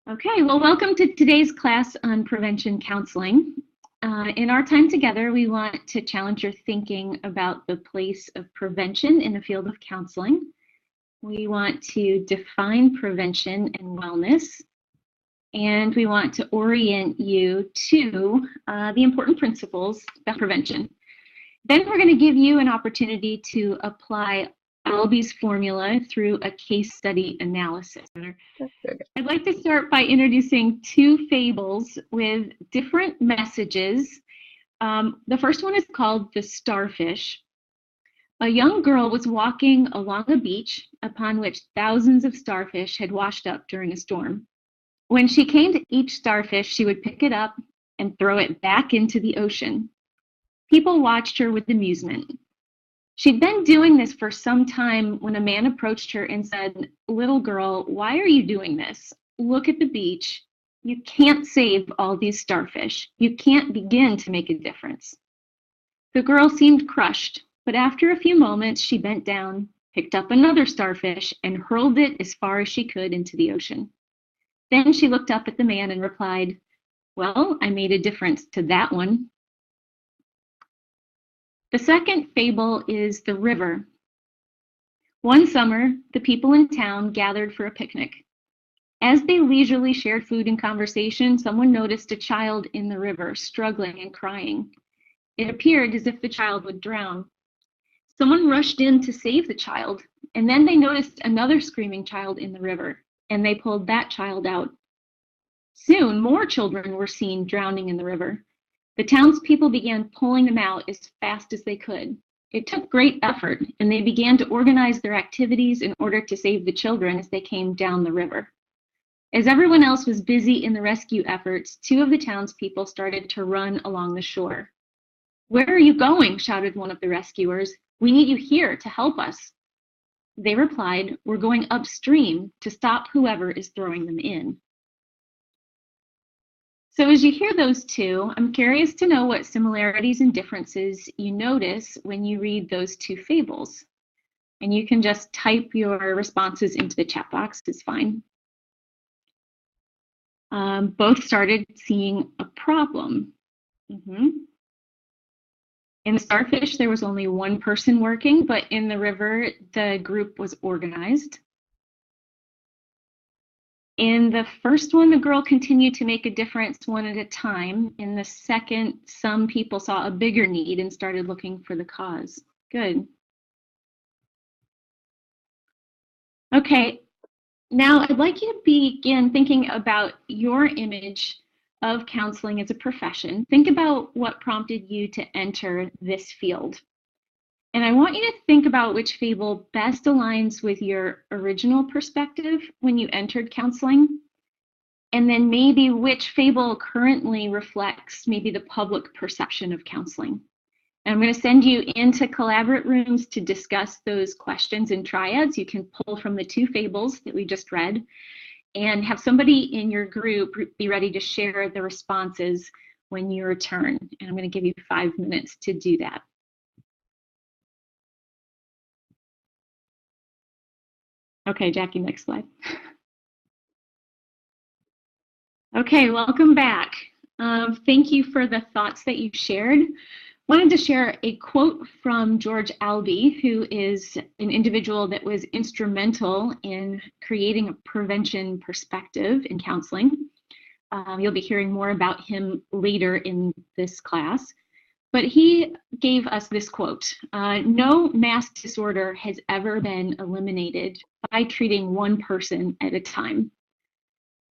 Okay, well, welcome to today's class on prevention counseling. In our time together, we want to challenge your thinking about the place of prevention in the field of counseling. We want to define prevention and wellness, and we want to orient you to the important principles about prevention. Then we're going to give you an opportunity to apply Albie's formula through a case study analysis. I'd like to start by introducing two fables with different messages. The first one is called The Starfish. A young girl was walking along a beach upon which thousands of starfish had washed up during a storm. When she came to each starfish, she would pick it up and throw it back into the ocean. People watched her with amusement. She'd been doing this for some time when a man approached her and said, "Little girl, why are you doing this? Look at the beach. You can't save all these starfish. You can't begin to make a difference." The girl seemed crushed, but after a few moments, she bent down, picked up another starfish, and hurled it as far as she could into the ocean. Then she looked up at the man and replied, "Well, I made a difference to that one." The second fable is The River. One summer, the people in town gathered for a picnic. As they leisurely shared food and conversation, someone noticed a child in the river, struggling and crying. It appeared as if the child would drown. Someone rushed in to save the child, and then they noticed another screaming child in the river, and they pulled that child out. Soon, more children were seen drowning in the river. The townspeople began pulling them out as fast as they could. It took great effort, and they began to organize their activities in order to save the children as they came down the river. As everyone else was busy in the rescue efforts, two of the townspeople started to run along the shore. "Where are you going?" shouted one of the rescuers. "We need you here to help us." They replied, "We're going upstream to stop whoever is throwing them in." So as you hear those two, I'm curious to know what similarities and differences you notice when you read those two fables. And you can just type your responses into the chat box, it's fine. Both started seeing a problem. In the starfish, there was only one person working, but in the river, the group was organized. In the first one, the girl continued to make a difference one at a time. In the second, some people saw a bigger need and started looking for the cause. Good. Okay, now I'd like you to begin thinking about your image of counseling as a profession. Think about what prompted you to enter this field. And I want you to think about which fable best aligns with your original perspective when you entered counseling, and then maybe which fable currently reflects maybe the public perception of counseling. And I'm going to send you into collaborate rooms to discuss those questions in triads. You can pull from the two fables that we just read and have somebody in your group be ready to share the responses when you return. And I'm going to give you 5 minutes to do that. Okay, Jackie, next slide. Okay, welcome back. Thank you for the thoughts that you shared. Wanted to share a quote from George Albee, who is an individual that was instrumental in creating a prevention perspective in counseling. You'll be hearing more about him later in this class. But he gave us this quote: "No mass disorder has ever been eliminated by treating one person at a time."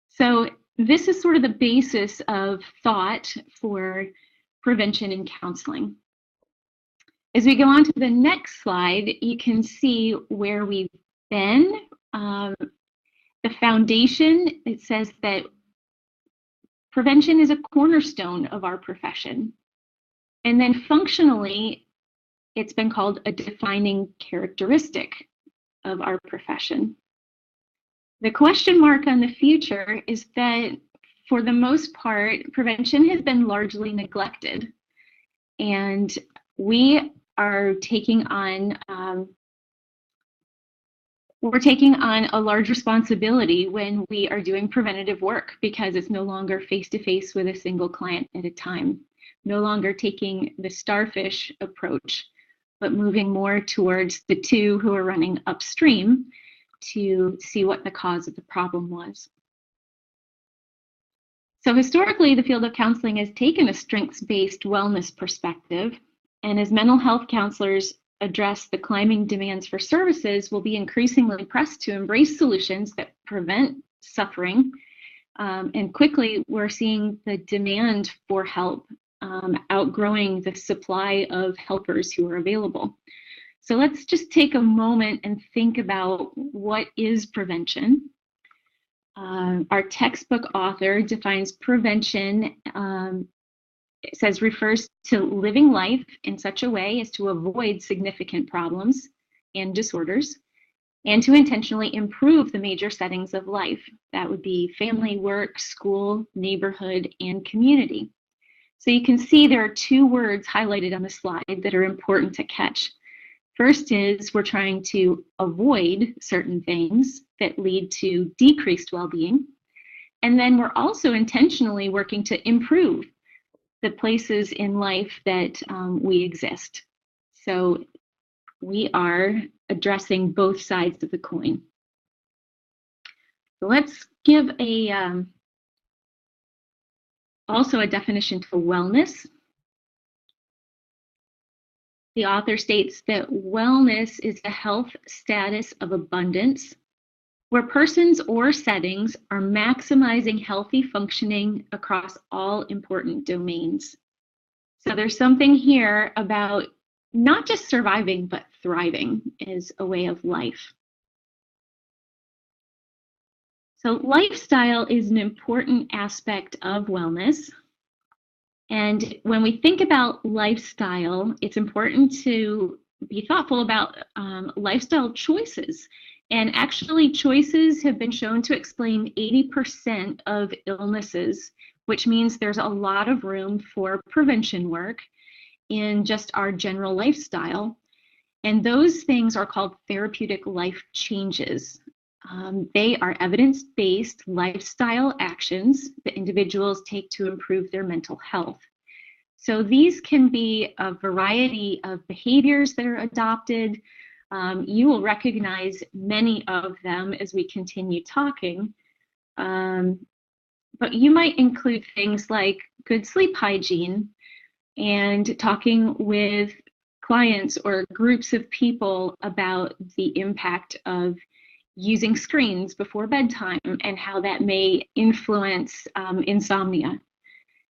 So this is sort of the basis of thought for prevention and counseling. As we go on to the next slide, you can see where we've been. The foundation, it says that prevention is a cornerstone of our profession. And then functionally, it's been called a defining characteristic of our profession. The question mark on the future is that for the most part, prevention has been largely neglected. And we are taking on We're taking on a large responsibility when we are doing preventative work because it's no longer face-to-face with a single client at a time, no longer taking the starfish approach, but moving more towards the two who are running upstream to see what the cause of the problem was. So historically, the field of counseling has taken a strengths-based wellness perspective, and as mental health counselors address the climbing demands for services, we'll be increasingly pressed to embrace solutions that prevent suffering. And quickly, we're seeing the demand for help outgrowing the supply of helpers who are available. So let's just take a moment and think about what is prevention. Our textbook author defines prevention, it says refers to living life in such a way as to avoid significant problems and disorders, and to intentionally improve the major settings of life. That would be family, work, school, neighborhood, and community. So you can see there are two words highlighted on the slide that are important to catch. First is we're trying to avoid certain things that lead to decreased well-being. And then we're also intentionally working to improve the places in life that we exist. So we are addressing both sides of the coin. So let's give also a definition to wellness. The author states that wellness is a health status of abundance where persons or settings are maximizing healthy functioning across all important domains. So there's something here about not just surviving, but thriving is a way of life. So lifestyle is an important aspect of wellness. And when we think about lifestyle, it's important to be thoughtful about lifestyle choices. And actually, choices have been shown to explain 80% of illnesses, which means there's a lot of room for prevention work in just our general lifestyle. And those things are called therapeutic life changes. They are evidence-based lifestyle actions that individuals take to improve their mental health. So these can be a variety of behaviors that are adopted. You will recognize many of them as we continue talking. But you might include things like good sleep hygiene and talking with clients or groups of people about the impact of using screens before bedtime and how that may influence insomnia.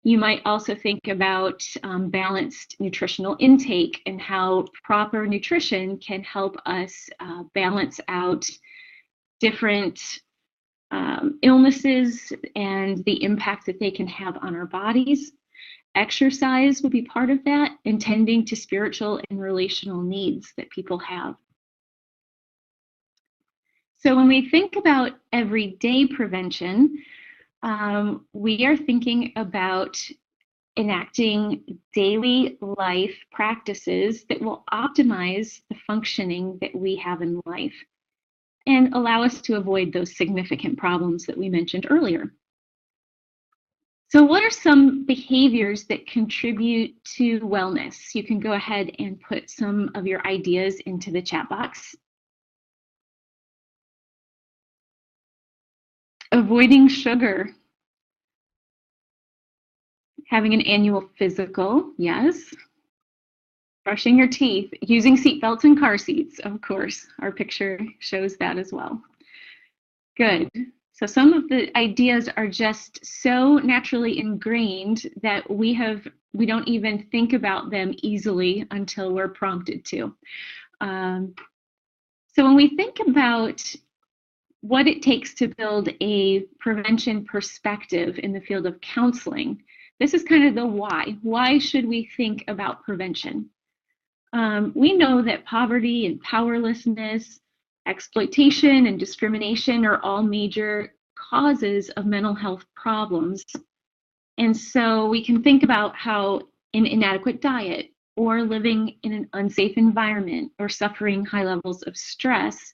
You might also think about balanced nutritional intake and how proper nutrition can help us balance out different illnesses and the impact that they can have on our bodies. Exercise would be part of that, and tending to spiritual and relational needs that people have. So when we think about everyday prevention, we are thinking about enacting daily life practices that will optimize the functioning that we have in life and allow us to avoid those significant problems that we mentioned earlier. So what are some behaviors that contribute to wellness? You can go ahead and put some of your ideas into the chat box. Avoiding sugar. Having an annual physical, yes. Brushing your teeth, using seatbelts and car seats, of course. Our picture shows that as well. Good. So some of the ideas are just so naturally ingrained that we don't even think about them easily until we're prompted to. So when we think about what it takes to build a prevention perspective in the field of counseling, this is kind of the why. Why should we think about prevention? We know that poverty and powerlessness, exploitation and discrimination are all major causes of mental health problems. And so we can think about how an inadequate diet or living in an unsafe environment or suffering high levels of stress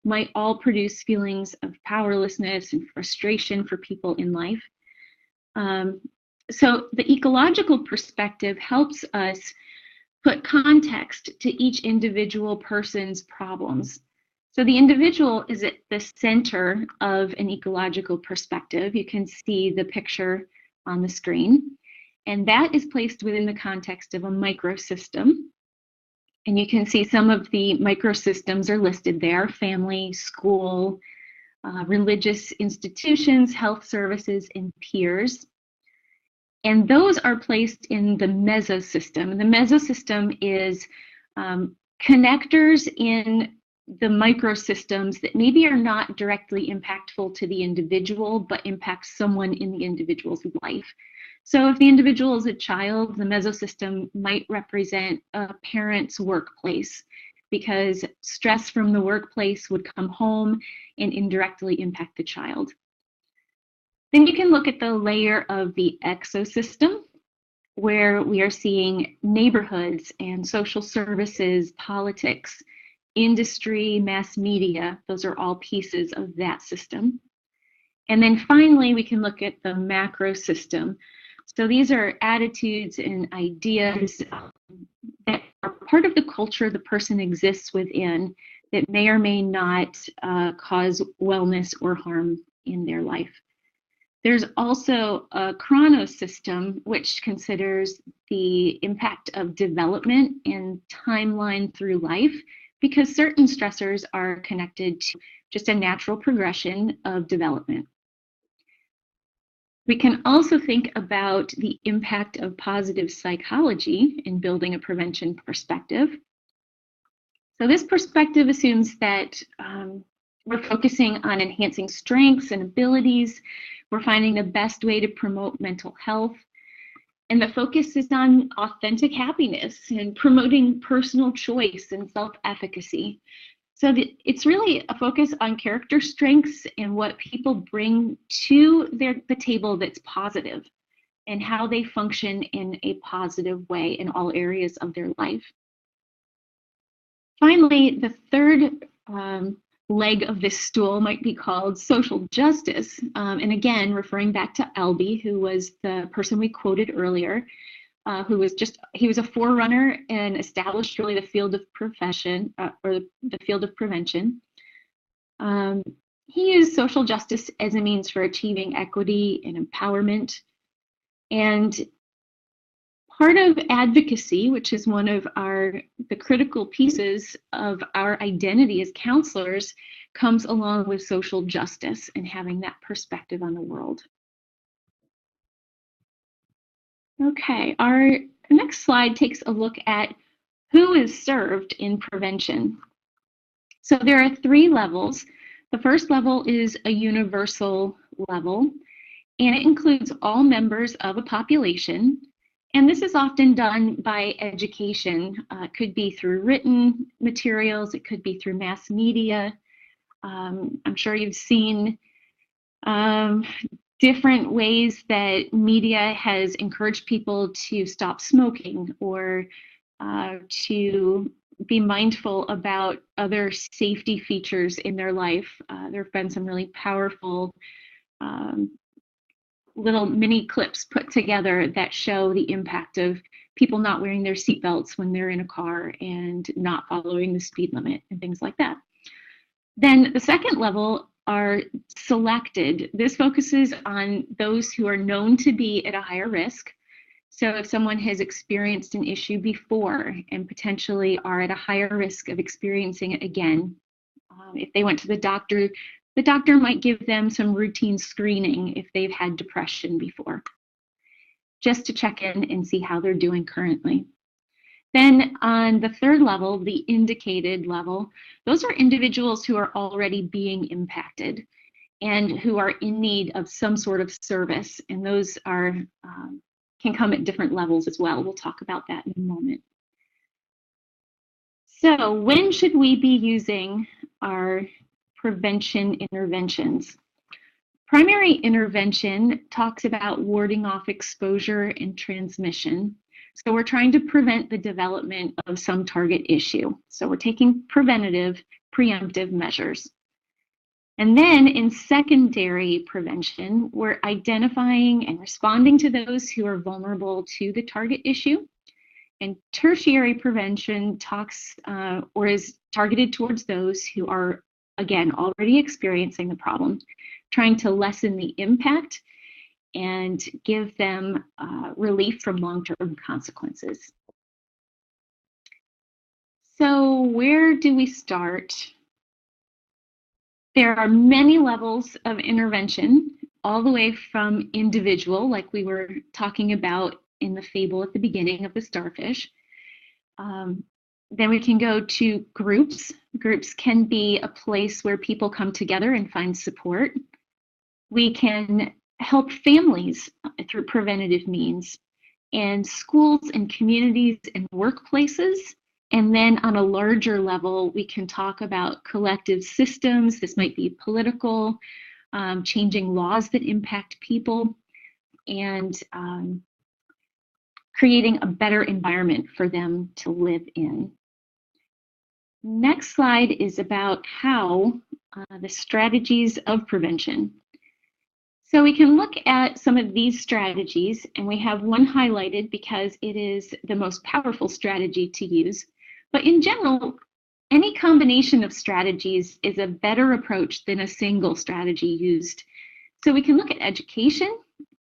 might all produce feelings of powerlessness and frustration for people in life. So the ecological perspective helps us put context to each individual person's problems. So the individual is at the center of an ecological perspective. You can see the picture on the screen, and that is placed within the context of a microsystem. And you can see some of the microsystems are listed there: family, school, religious institutions, health services, and peers. And those are placed in the mesosystem. The mesosystem is connectors in the microsystems that maybe are not directly impactful to the individual, but impact someone in the individual's life. So if the individual is a child, the mesosystem might represent a parent's workplace, because stress from the workplace would come home and indirectly impact the child. Then you can look at the layer of the exosystem, where we are seeing neighborhoods and social services, politics, industry, mass media. Those are all pieces of that system. And then finally, we can look at the macro system. So these are attitudes and ideas that are part of the culture the person exists within that may or may not cause wellness or harm in their life. There's also a chronos system, which considers the impact of development and timeline through life, because certain stressors are connected to just a natural progression of development. We can also think about the impact of positive psychology in building a prevention perspective. So this perspective assumes that we're focusing on enhancing strengths and abilities. We're finding the best way to promote mental health. And the focus is on authentic happiness and promoting personal choice and self-efficacy. So it's really a focus on character strengths and what people bring to the table that's positive, and how they function in a positive way in all areas of their life. Finally, the third leg of this stool might be called social justice. And again, referring back to Albee, who was the person we quoted earlier, he was a forerunner and established really the field of profession, or the field of prevention. He used social justice as a means for achieving equity and empowerment. And part of advocacy, which is one of the critical pieces of our identity as counselors, comes along with social justice and having that perspective on the world. Okay, our next slide takes a look at who is served in prevention. So there are 3 levels. The first level is a universal level, and it includes all members of a population. And this is often done by education. It could be through written materials, it could be through mass media. I'm sure you've seen different ways that media has encouraged people to stop smoking, or to be mindful about other safety features in their life. There have been some really powerful little mini clips put together that show the impact of people not wearing their seatbelts when they're in a car and not following the speed limit and things like that. Then the second level are selected. This focuses on those who are known to be at a higher risk. So if someone has experienced an issue before and potentially are at a higher risk of experiencing it again, if they went to the doctor might give them some routine screening if they've had depression before, just to check in and see how they're doing currently. Then on the third level, the indicated level, those are individuals who are already being impacted and who are in need of some sort of service. And those are can come at different levels as well. We'll talk about that in a moment. So when should we be using our prevention interventions? Primary intervention talks about warding off exposure and transmission. So we're trying to prevent the development of some target issue. So we're taking preventative preemptive measures. And then in secondary prevention, we're identifying and responding to those who are vulnerable to the target issue. And tertiary prevention talks or is targeted towards those who are, again, already experiencing the problem, trying to lessen the impact and give them relief from long-term consequences. So where do we start? There are many levels of intervention, all the way from individual, like we were talking about in the fable at the beginning of the starfish. Then we can go to groups. Groups can be a place where people come together and find support. We can help families through preventative means, and schools and communities and workplaces. And then on a larger level, we can talk about collective systems. This might be political, changing laws that impact people, and creating a better environment for them to live in. Next slide is about how the strategies of prevention. So we can look at some of these strategies, and we have one highlighted because it is the most powerful strategy to use. But in general, any combination of strategies is a better approach than a single strategy used. So we can look at education,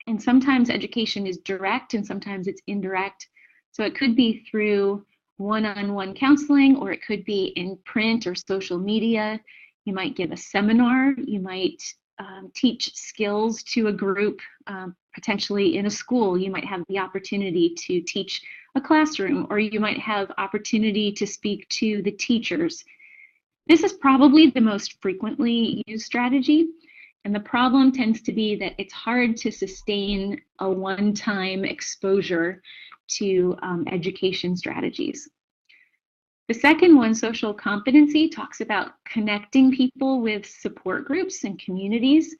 and sometimes education is direct and sometimes it's indirect. So it could be through one-on-one counseling, or it could be in print or social media. You might give a seminar, you might teach skills to a group, potentially in a school. You might have the opportunity to teach a classroom, or you might have opportunity to speak to the teachers. This is probably the most frequently used strategy, and the problem tends to be that it's hard to sustain a one-time exposure to education strategies. The second one, social competency, talks about connecting people with support groups and communities,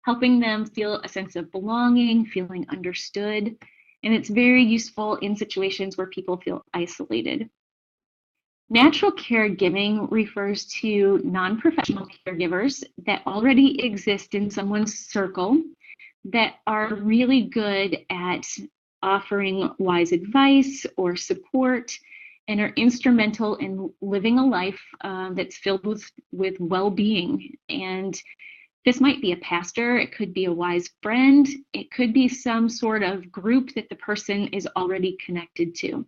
helping them feel a sense of belonging, feeling understood, and it's very useful in situations where people feel isolated. Natural caregiving refers to non-professional caregivers that already exist in someone's circle that are really good at offering wise advice or support, and are instrumental in living a life that's filled with well-being. And this might be a pastor, it could be a wise friend, it could be some sort of group that the person is already connected to.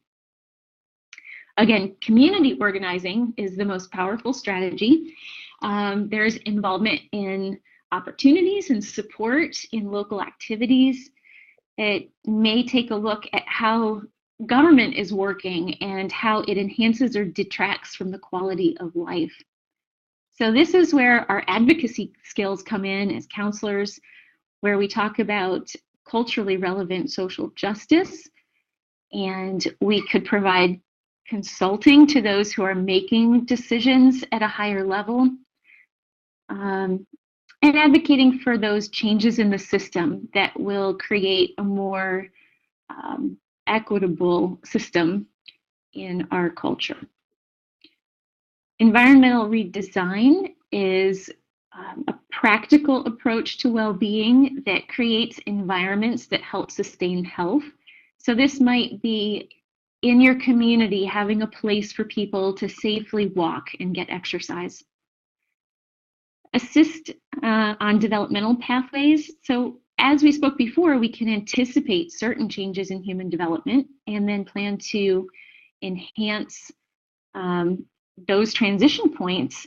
Again, community organizing is the most powerful strategy. There's involvement in opportunities and support in local activities. It may take a look at how government is working and how it enhances or detracts from the quality of life. So this is where our advocacy skills come in as counselors, where we talk about culturally relevant social justice, and we could provide consulting to those who are making decisions at a higher level, and advocating for those changes in the system that will create a more equitable system in our culture. Environmental redesign is a practical approach to well-being that creates environments that help sustain health. So this might be in your community, having a place for people to safely walk and get exercise. Assist on developmental pathways. So as we spoke before, we can anticipate certain changes in human development and then plan to enhance those transition points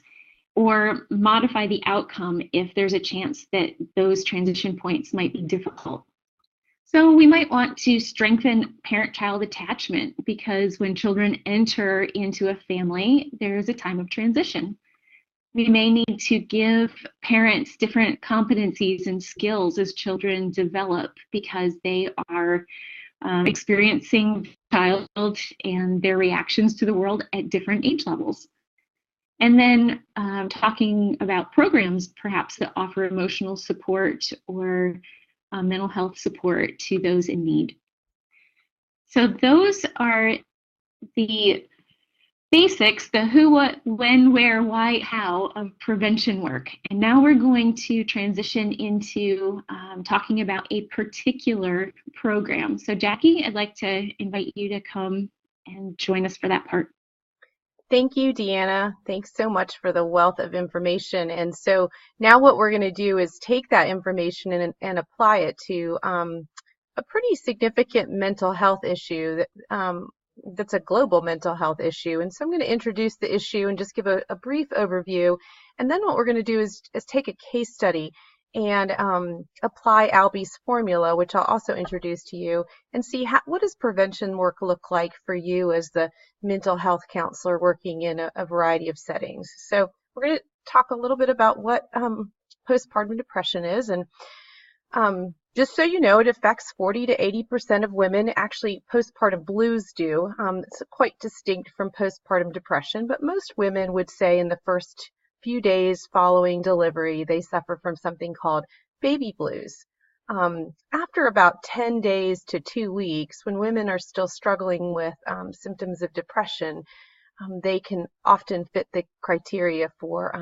or modify the outcome if there's a chance that those transition points might be difficult. So we might want to strengthen parent-child attachment, because when children enter into a family, there's a time of transition. We may need to give parents different competencies and skills as children develop, because they are experiencing childhood and their reactions to the world at different age levels. And then talking about programs perhaps that offer emotional support or mental health support to those in need. So those are the basics, the who, what, when, where, why, how of prevention work. And now we're going to transition into talking about a particular program. So Jackie, I'd like to invite you to come and join us for that part. Thank you, Deanna. Thanks so much for the wealth of information. And so now what we're going to do is take that information and apply it to a pretty significant mental health issue that's a global mental health issue. And so I'm going to introduce the issue and just give a brief overview. And then what we're going to do is take a case study and apply Albie's formula, which I'll also introduce to you, and see what does prevention work look like for you as the mental health counselor working in a variety of settings. So we're going to talk a little bit about what postpartum depression is. And just so you know, it affects 40 to 80% of women. Actually, postpartum blues do. It's quite distinct from postpartum depression, but most women would say in the first few days following delivery, they suffer from something called baby blues. After about 10 days to 2 weeks, when women are still struggling with symptoms of depression, they can often fit the criteria for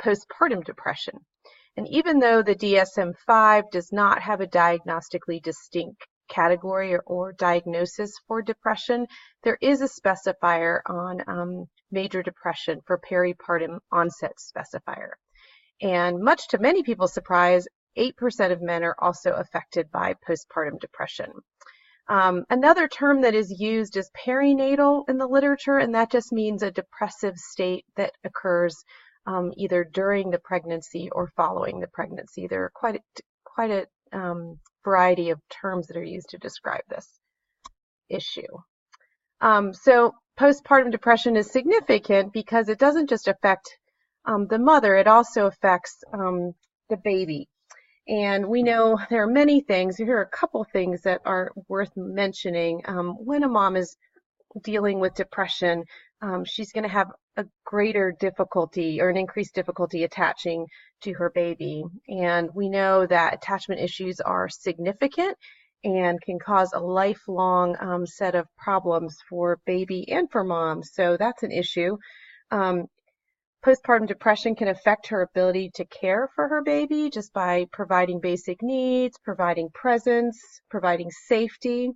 postpartum depression. And even though the DSM-5 does not have a diagnostically distinct category or diagnosis for depression, there is a specifier on major depression for peripartum onset specifier. And much to many people's surprise, 8% of men are also affected by postpartum depression. Another term that is used is perinatal in the literature, and that just means a depressive state that occurs either during the pregnancy or following the pregnancy. There are quite a variety of terms that are used to describe this issue. So postpartum depression is significant because it doesn't just affect the mother, it also affects the baby. And we know there are many things. Here are a couple things that are worth mentioning. When a mom is dealing with depression, she's going to have a greater difficulty or an increased difficulty attaching to her baby. And we know that attachment issues are significant and can cause a lifelong set of problems for baby and for mom. So that's an issue. Postpartum depression can affect her ability to care for her baby just by providing basic needs, providing presence, providing safety.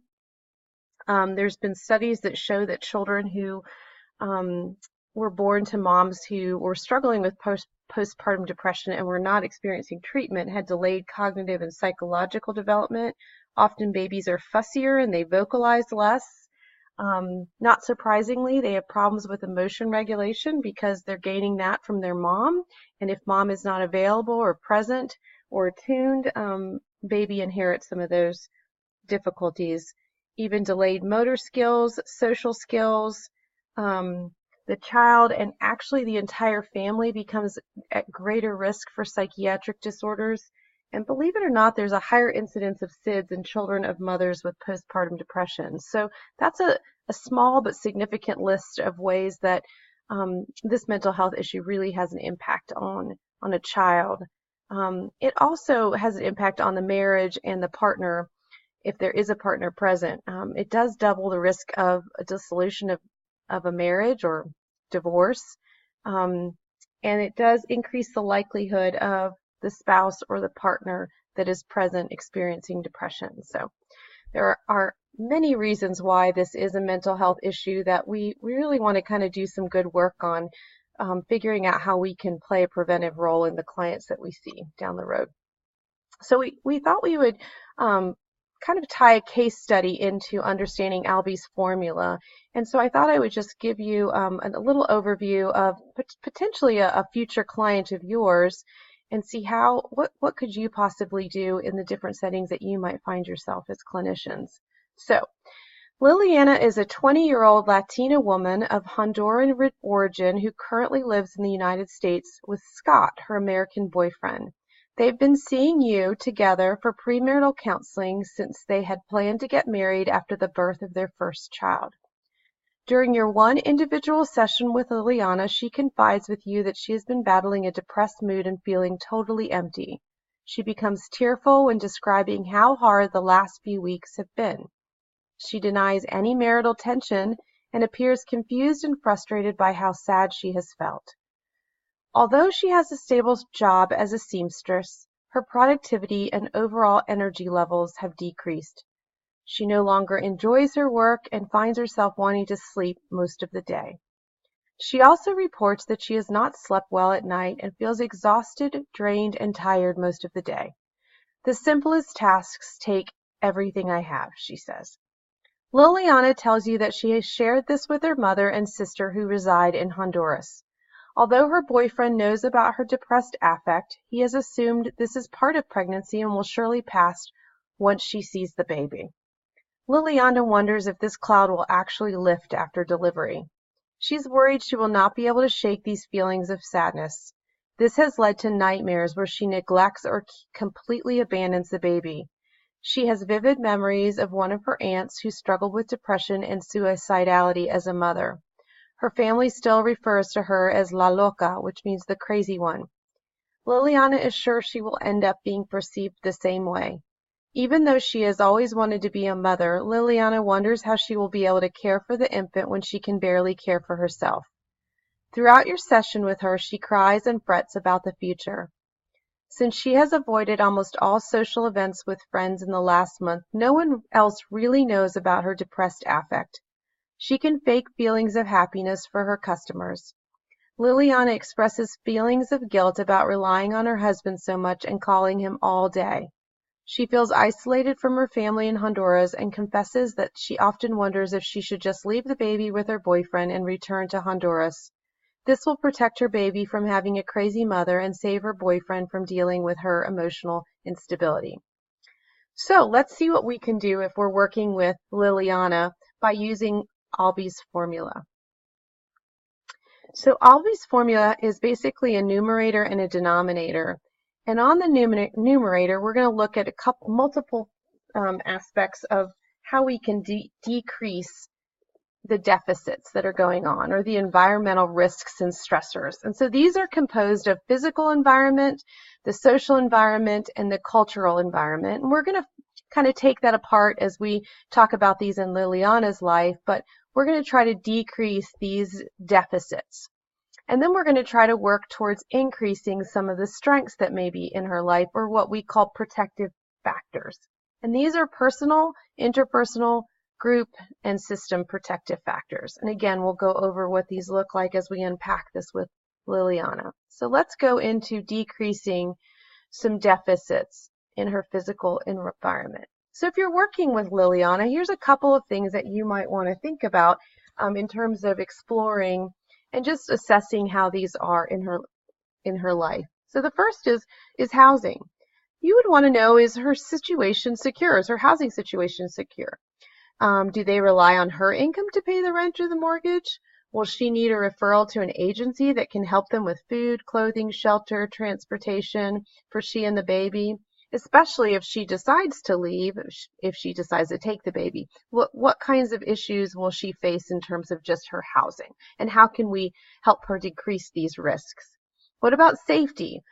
There's been studies that show that children who were born to moms who were struggling with postpartum depression and were not experiencing treatment had delayed cognitive and psychological development. Often babies are fussier and they vocalize less. Not surprisingly, they have problems with emotion regulation because they're gaining that from their mom. And if mom is not available or present or attuned, baby inherits some of those difficulties. Even delayed motor skills, social skills, the child and actually the entire family becomes at greater risk for psychiatric disorders. And believe it or not, there's a higher incidence of SIDS in children of mothers with postpartum depression. So that's a small but significant list of ways that this mental health issue really has an impact on a child. It also has an impact on the marriage and the partner if there is a partner present. It does double the risk of a dissolution of a marriage or divorce. And it does increase the likelihood of the spouse or the partner that is present experiencing depression. So there are many reasons why this is a mental health issue that we really want to kind of do some good work on figuring out how we can play a preventive role in the clients that we see down the road. So we thought we would kind of tie a case study into understanding Albie's formula. And so I thought I would just give you a little overview of potentially a future client of yours and see what could you possibly do in the different settings that you might find yourself as clinicians. So Liliana is a 20-year-old Latina woman of Honduran origin who currently lives in the United States with Scott, her American boyfriend. They've been seeing you together for premarital counseling since they had planned to get married after the birth of their first child. During your one individual session with Liliana, she confides with you that she has been battling a depressed mood and feeling totally empty. She becomes tearful when describing how hard the last few weeks have been. She denies any marital tension and appears confused and frustrated by how sad she has felt. Although she has a stable job as a seamstress, her productivity and overall energy levels have decreased. She no longer enjoys her work and finds herself wanting to sleep most of the day. She also reports that she has not slept well at night and feels exhausted, drained, and tired most of the day. The simplest tasks take everything I have, she says. Liliana tells you that she has shared this with her mother and sister who reside in Honduras. Although her boyfriend knows about her depressed affect, he has assumed this is part of pregnancy and will surely pass once she sees the baby. Liliana wonders if this cloud will actually lift after delivery. She's worried she will not be able to shake these feelings of sadness. This has led to nightmares where she neglects or completely abandons the baby. She has vivid memories of one of her aunts who struggled with depression and suicidality as a mother. Her family still refers to her as La Loca, which means the crazy one. Liliana is sure she will end up being perceived the same way. Even though she has always wanted to be a mother, Liliana wonders how she will be able to care for the infant when she can barely care for herself. Throughout your session with her, she cries and frets about the future. Since she has avoided almost all social events with friends in the last month, no one else really knows about her depressed affect. She can fake feelings of happiness for her customers. Liliana expresses feelings of guilt about relying on her husband so much and calling him all day. She feels isolated from her family in Honduras and confesses that she often wonders if she should just leave the baby with her boyfriend and return to Honduras. This will protect her baby from having a crazy mother and save her boyfriend from dealing with her emotional instability. So let's see what we can do if we're working with Liliana by using Albie's formula. So Albie's formula is basically a numerator and a denominator. And on the numerator, we're going to look at multiple aspects of how we can decrease the deficits that are going on, or the environmental risks and stressors. And so these are composed of physical environment, the social environment, and the cultural environment. And we're going to kind of take that apart as we talk about these in Liliana's life, but we're going to try to decrease these deficits. And then we're going to try to work towards increasing some of the strengths that may be in her life, or what we call protective factors. And these are personal, interpersonal, group, and system protective factors. And again, we'll go over what these look like as we unpack this with Liliana. So let's go into decreasing some deficits in her physical environment. So if you're working with Liliana, here's a couple of things that you might want to think about in terms of exploring and just assessing how these are in her life. So the first is housing. You would want to know, is her situation secure? Is her housing situation secure? Do they rely on her income to pay the rent or the mortgage? Will she need a referral to an agency that can help them with food, clothing, shelter, transportation for she and the baby? Especially if she decides to leave, if she decides to take the baby. What kinds of issues will she face in terms of just her housing? And how can we help her decrease these risks? What about safety?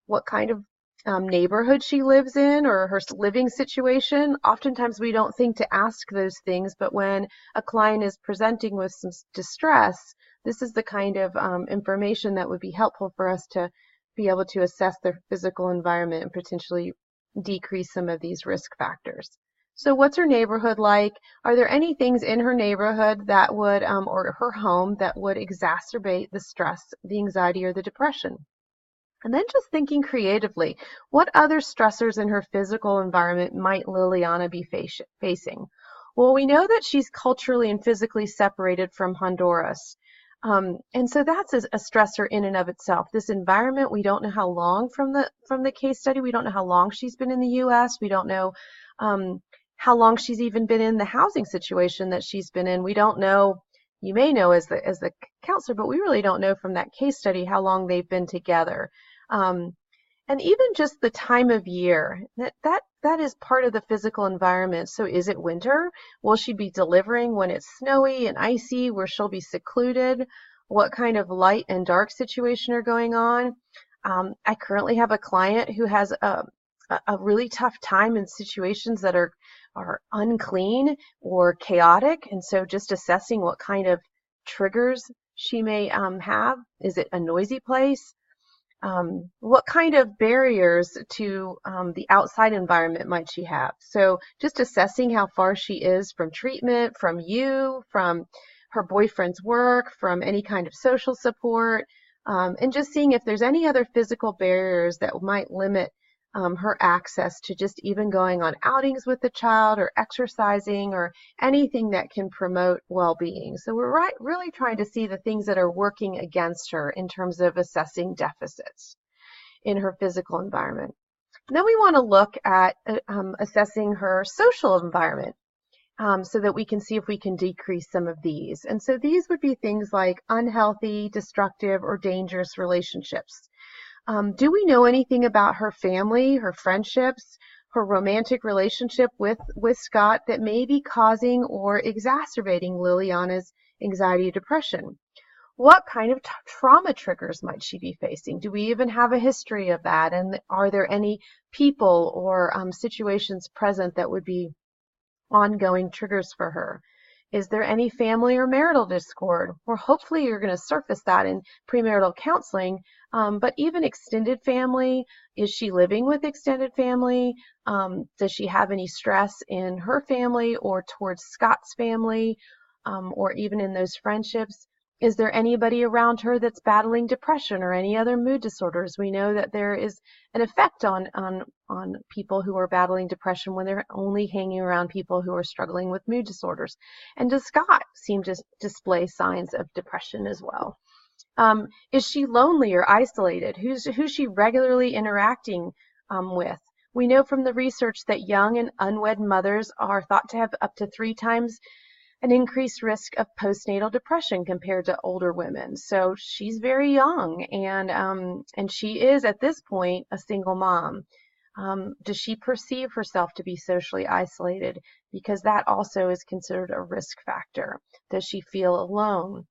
What kind of neighborhood she lives in, or her living situation? Oftentimes we don't think to ask those things, but when a client is presenting with some distress, this is the kind of information that would be helpful for us to be able to assess their physical environment and potentially decrease some of these risk factors. So what's her neighborhood like? Are there any things in her neighborhood that would, or her home, that would exacerbate the stress, the anxiety, or the depression? And then just thinking creatively, what other stressors in her physical environment might Liliana be facing? Well, we know that she's culturally and physically separated from Honduras. And so that's a stressor in and of itself. This environment, we don't know how long from the case study, we don't know how long she's been in the U.S. We don't know how long she's even been in the housing situation that she's been in. We don't know, you may know as the counselor, but we really don't know from that case study how long they've been together. And even just the time of year, that is part of the physical environment. So is it winter? Will she be delivering when it's snowy and icy, where she'll be secluded? What kind of light and dark situation are going on? I currently have a client who has a really tough time in situations that are are unclean or chaotic. And so just assessing what kind of triggers she may have. Is it a noisy place? What kind of barriers to the outside environment might she have? So just assessing how far she is from treatment, from you, from her boyfriend's work, from any kind of social support, and just seeing if there's any other physical barriers that might limit her access to just even going on outings with the child or exercising or anything that can promote well-being. So we're really trying to see the things that are working against her in terms of assessing deficits in her physical environment. And then we want to look at assessing her social environment so that we can see if we can decrease some of these. And so these would be things like unhealthy, destructive, or dangerous relationships. Do we know anything about her family, her friendships, her romantic relationship with Scott that may be causing or exacerbating Liliana's anxiety and depression? What kind of trauma triggers might she be facing? Do we even have a history of that? And are there any people or situations present that would be ongoing triggers for her? Is there any family or marital discord? Well, hopefully you're going to surface that in premarital counseling, but even extended family. Is she living with extended family? Does she have any stress in her family or towards Scott's family, or even in those friendships? Is there anybody around her that's battling depression or any other mood disorders? We know that there is an effect on people who are battling depression when they're only hanging around people who are struggling with mood disorders. And does Scott seem to display signs of depression as well? Is she lonely or isolated? Who's she regularly interacting with? We know from the research that young and unwed mothers are thought to have up to 3 times an increased risk of postnatal depression compared to older women. So she's very young, and she is at this point a single mom. Does she perceive herself to be socially isolated? Because that also is considered a risk factor. Does she feel alone?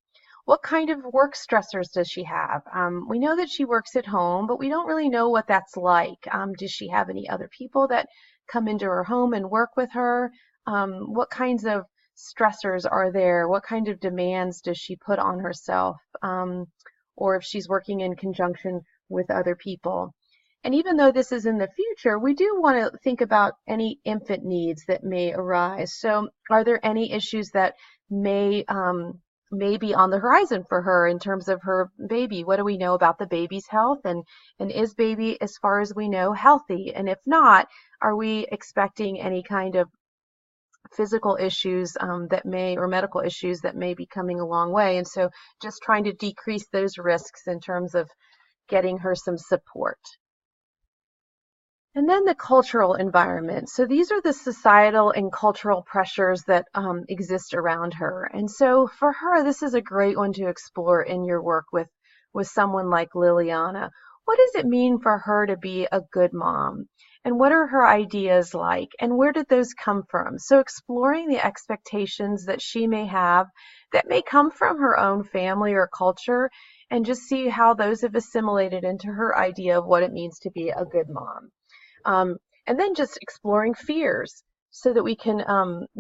What kind of work stressors does she have? We know that she works at home, but we don't really know what that's like. Does she have any other people that come into her home and work with her? What kinds of stressors are there? What kind of demands does she put on herself? Or if she's working in conjunction with other people. And even though this is in the future, we do want to think about any infant needs that may arise. So are there any issues that may be on the horizon for her in terms of her baby? What do we know about the baby's health? And is baby, as far as we know, healthy? And if not, are we expecting any kind of physical issues that may, or medical issues that may be coming a long way? And so just trying to decrease those risks in terms of getting her some support. And then the cultural environment. So these are the societal and cultural pressures that exist around her. And so for her, this is a great one to explore in your work with someone like Liliana. What does it mean for her to be a good mom? And what are her ideas like? And where did those come from? So exploring the expectations that she may have that may come from her own family or culture, and just see how those have assimilated into her idea of what it means to be a good mom. And then just exploring fears so that we can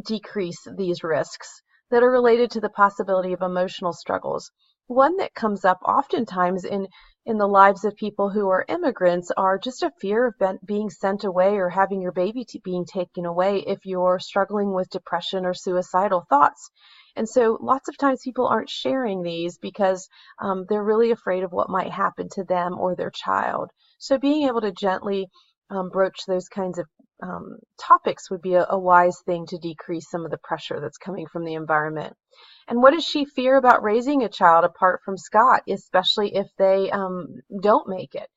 decrease these risks that are related to the possibility of emotional struggles. One that comes up oftentimes in the lives of people who are immigrants are just a fear of being sent away or having your baby being taken away if you're struggling with depression or suicidal thoughts. And so lots of times people aren't sharing these because they're really afraid of what might happen to them or their child. So being able to gently broach those kinds of topics would be a wise thing to decrease some of the pressure that's coming from the environment. And what does she fear about raising a child apart from Scott, especially if they don't make it?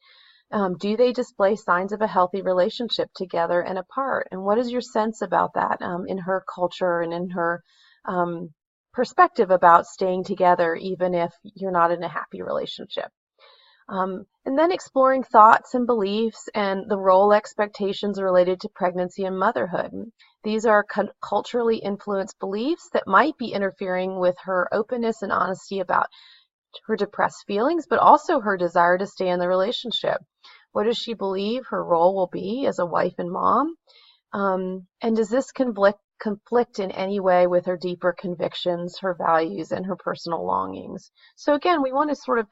Do they display signs of a healthy relationship together and apart? And what is your sense about that in her culture and in her perspective about staying together even if you're not in a happy relationship? And then exploring thoughts and beliefs and the role expectations related to pregnancy and motherhood. These are culturally influenced beliefs that might be interfering with her openness and honesty about her depressed feelings, but also her desire to stay in the relationship. What does she believe her role will be as a wife and mom? And does this conflict in any way with her deeper convictions, her values, and her personal longings? So again, we want to sort of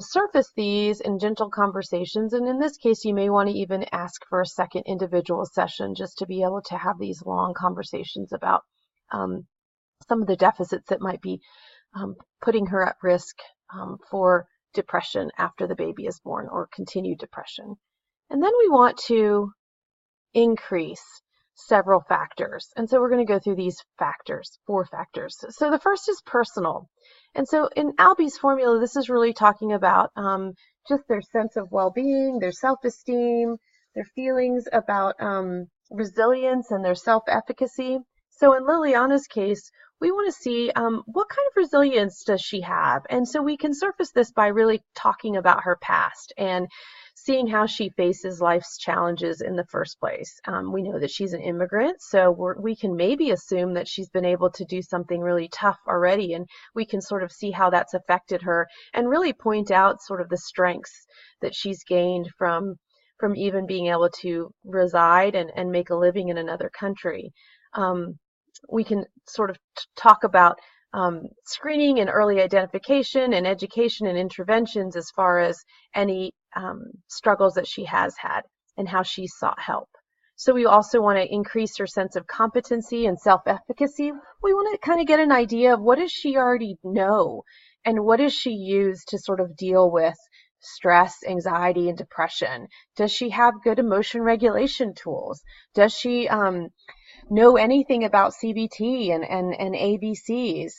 surface these in gentle conversations. And in this case, you may want to even ask for a second individual session just to be able to have these long conversations about some of the deficits that might be putting her at risk for depression after the baby is born or continued depression. And then we want to increase several factors. And so we're going to go through these factors, 4 factors. So the first is personal. And so in Albie's formula, this is really talking about just their sense of well-being, their self-esteem, their feelings about resilience and their self-efficacy. So in Liliana's case, we want to see what kind of resilience does she have? And so we can surface this by really talking about her past and seeing how she faces life's challenges in the first place. We know that she's an immigrant, so we can maybe assume that she's been able to do something really tough already, and we can sort of see how that's affected her and really point out sort of the strengths that she's gained from even being able to reside and make a living in another country. We can sort of talk about screening and early identification and education and interventions as far as any struggles that she has had and how she sought help. So we also want to increase her sense of competency and self-efficacy. We want to kind of get an idea of what does she already know and what does she use to sort of deal with stress, anxiety, and depression. Does she have good emotion regulation tools? Does she know anything about CBT and ABCs?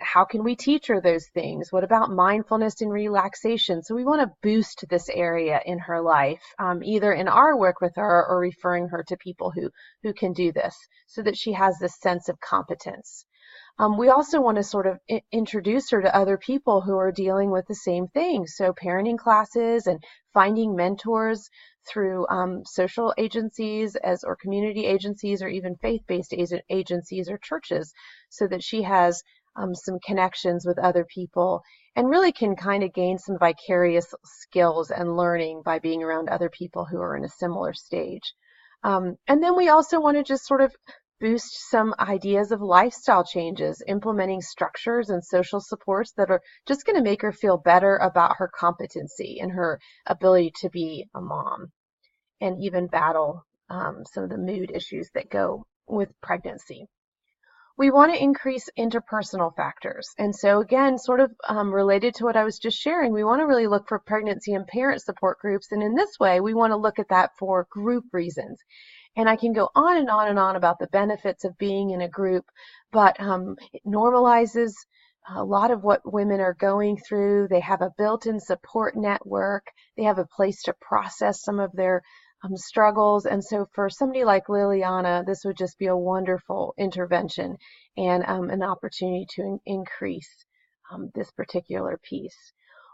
How can we teach her those things? What about mindfulness and relaxation? So we want to boost this area in her life, either in our work with her or referring her to people who can do this so that she has this sense of competence. We also want to sort of introduce her to other people who are dealing with the same thing. So parenting classes and finding mentors through social agencies or community agencies or even faith-based agencies or churches so that she has some connections with other people and really can kind of gain some vicarious skills and learning by being around other people who are in a similar stage. And then we also want to just sort of boost some ideas of lifestyle changes, implementing structures and social supports that are just going to make her feel better about her competency and her ability to be a mom and even battle some of the mood issues that go with pregnancy. We want to increase interpersonal factors. And so again, sort of related to what I was just sharing, we want to really look for pregnancy and parent support groups. And in this way, we want to look at that for group reasons. And I can go on and on and on about the benefits of being in a group, but it normalizes a lot of what women are going through. They have a built-in support network. They have a place to process some of their struggles. And so for somebody like Liliana, this would just be a wonderful intervention and an opportunity to increase this particular piece.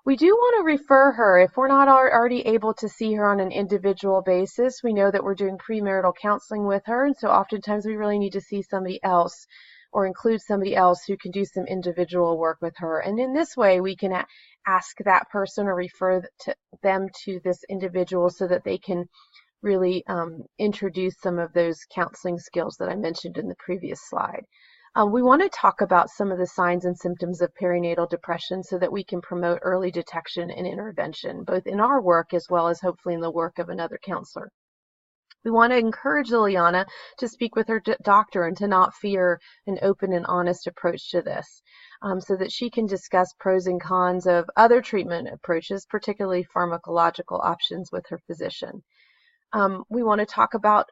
We do want to refer her if we're not already able to see her on an individual basis. We know that we're doing premarital counseling with her, and so oftentimes we really need to see somebody else or include somebody else who can do some individual work with her. And in this way, we can ask that person or refer them to this individual so that they can really introduce some of those counseling skills that I mentioned in the previous slide. We want to talk about some of the signs and symptoms of perinatal depression so that we can promote early detection and intervention, both in our work as well as hopefully in the work of another counselor. We want to encourage Liliana to speak with her doctor and to not fear an open and honest approach to this, so that she can discuss pros and cons of other treatment approaches, particularly pharmacological options with her physician. We want to talk about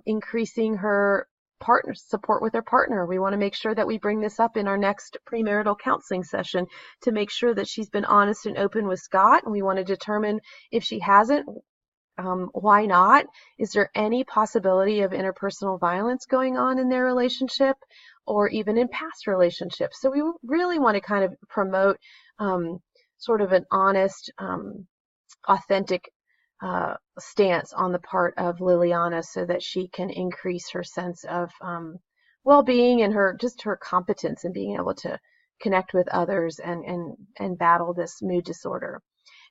increasing her partner support with her partner. We want to make sure that we bring this up in our next premarital counseling session to make sure that she's been honest and open with Scott. And we want to determine if she hasn't, why not? Is there any possibility of interpersonal violence going on in their relationship or even in past relationships? So we really want to kind of promote sort of an honest, authentic stance on the part of Liliana so that she can increase her sense of well-being and her competence in being able to connect with others and battle this mood disorder.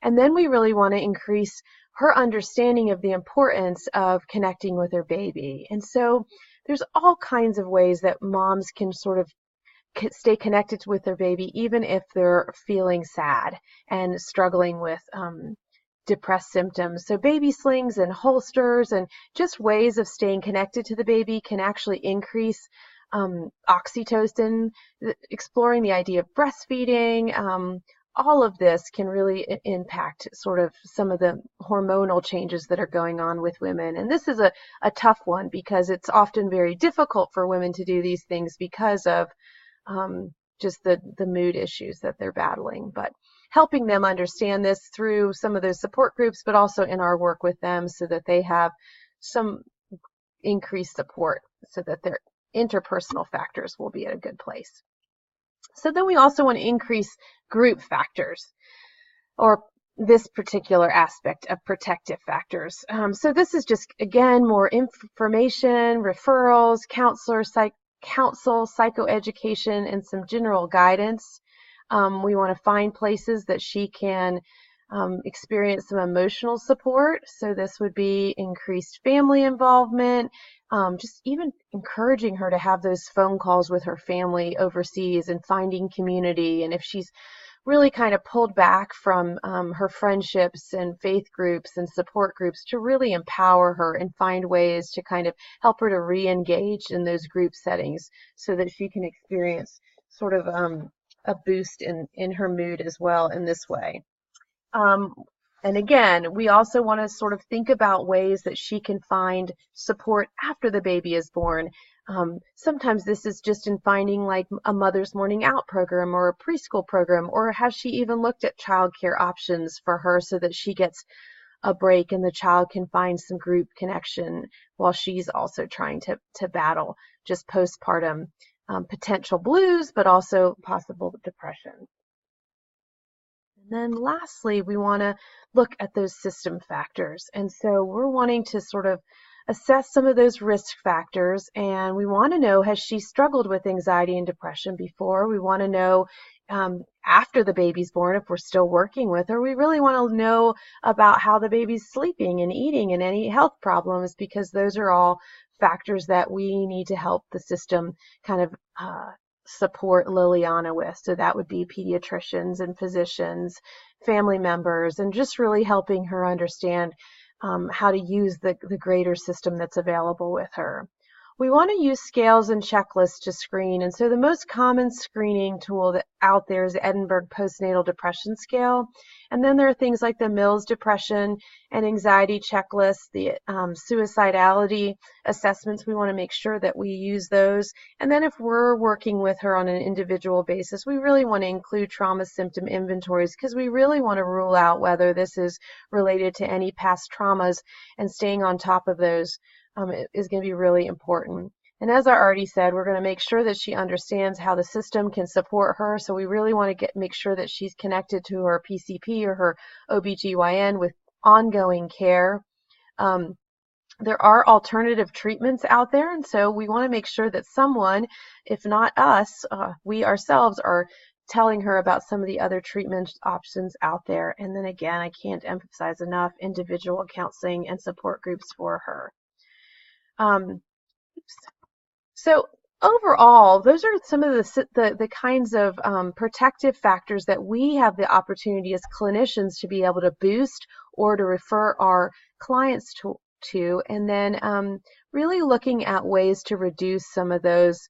And then we really want to increase her understanding of the importance of connecting with her baby. And so there's all kinds of ways that moms can sort of stay connected with their baby, even if they're feeling sad and struggling with depressed symptoms. So baby slings and holsters and just ways of staying connected to the baby can actually increase oxytocin. Exploring the idea of breastfeeding, all of this can really impact sort of some of the hormonal changes that are going on with women. And this is a tough one because it's often very difficult for women to do these things because of just the mood issues that they're battling. But helping them understand this through some of those support groups, but also in our work with them so that they have some increased support so that their interpersonal factors will be at a good place. So then we also want to increase group factors, or this particular aspect of protective factors. So this is just, again, more information, referrals, counsel, psychoeducation, and some general guidance. We want to find places that she can experience some emotional support. So this would be increased family involvement, just even encouraging her to have those phone calls with her family overseas and finding community. And if she's really kind of pulled back from her friendships and faith groups and support groups, to really empower her and find ways to kind of help her to re-engage in those group settings so that she can experience sort of a boost in her mood as well in this way. And again, we also want to sort of think about ways that she can find support after the baby is born. Sometimes this is just in finding like a mother's morning out program or a preschool program, or has she even looked at childcare options for her so that she gets a break and the child can find some group connection while she's also trying to battle just postpartum potential blues, but also possible depression. And then lastly, we want to look at those system factors. And so we're wanting to sort of assess some of those risk factors, and we want to know, has she struggled with anxiety and depression before? We want to know after the baby's born, if we're still working with her. We really want to know about how the baby's sleeping and eating and any health problems, because those are all factors that we need to help the system kind of support Liliana with. So that would be pediatricians and physicians, family members, and just really helping her understand how to use the greater system that's available with her. We want to use scales and checklists to screen. And so the most common screening tool out there is the Edinburgh Postnatal Depression Scale. And then there are things like the Mills Depression and Anxiety Checklist, the suicidality assessments. We want to make sure that we use those. And then if we're working with her on an individual basis, we really want to include trauma symptom inventories, because we really want to rule out whether this is related to any past traumas, and staying on top of those is going to be really important. And as I already said, we're going to make sure that she understands how the system can support her. So we really want to make sure that she's connected to her PCP or her OBGYN with ongoing care. There are alternative treatments out there, and so we want to make sure that someone, if not us, we ourselves, are telling her about some of the other treatment options out there. And then again, I can't emphasize enough individual counseling and support groups for her. So overall, those are some of the kinds of protective factors that we have the opportunity as clinicians to be able to boost or to refer our clients to, and then really looking at ways to reduce some of those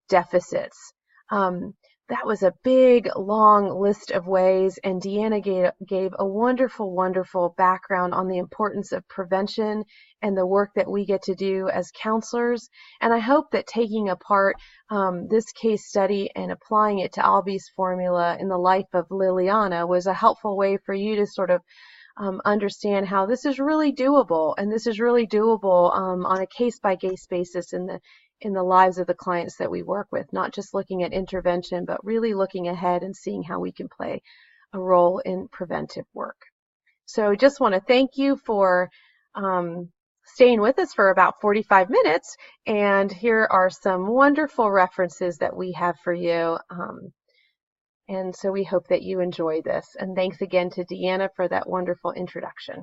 deficits. That was a big, long list of ways, and Deanna gave a wonderful, wonderful background on the importance of prevention and the work that we get to do as counselors. And I hope that taking apart this case study and applying it to Albie's formula in the life of Liliana was a helpful way for you to sort of understand how this is really doable, and this is really doable on a case-by-case basis in the lives of the clients that we work with, not just looking at intervention, but really looking ahead and seeing how we can play a role in preventive work. So just want to thank you for staying with us for about 45 minutes, and here are some wonderful references that we have for you. And so we hope that you enjoy this. And thanks again to Deanna for that wonderful introduction.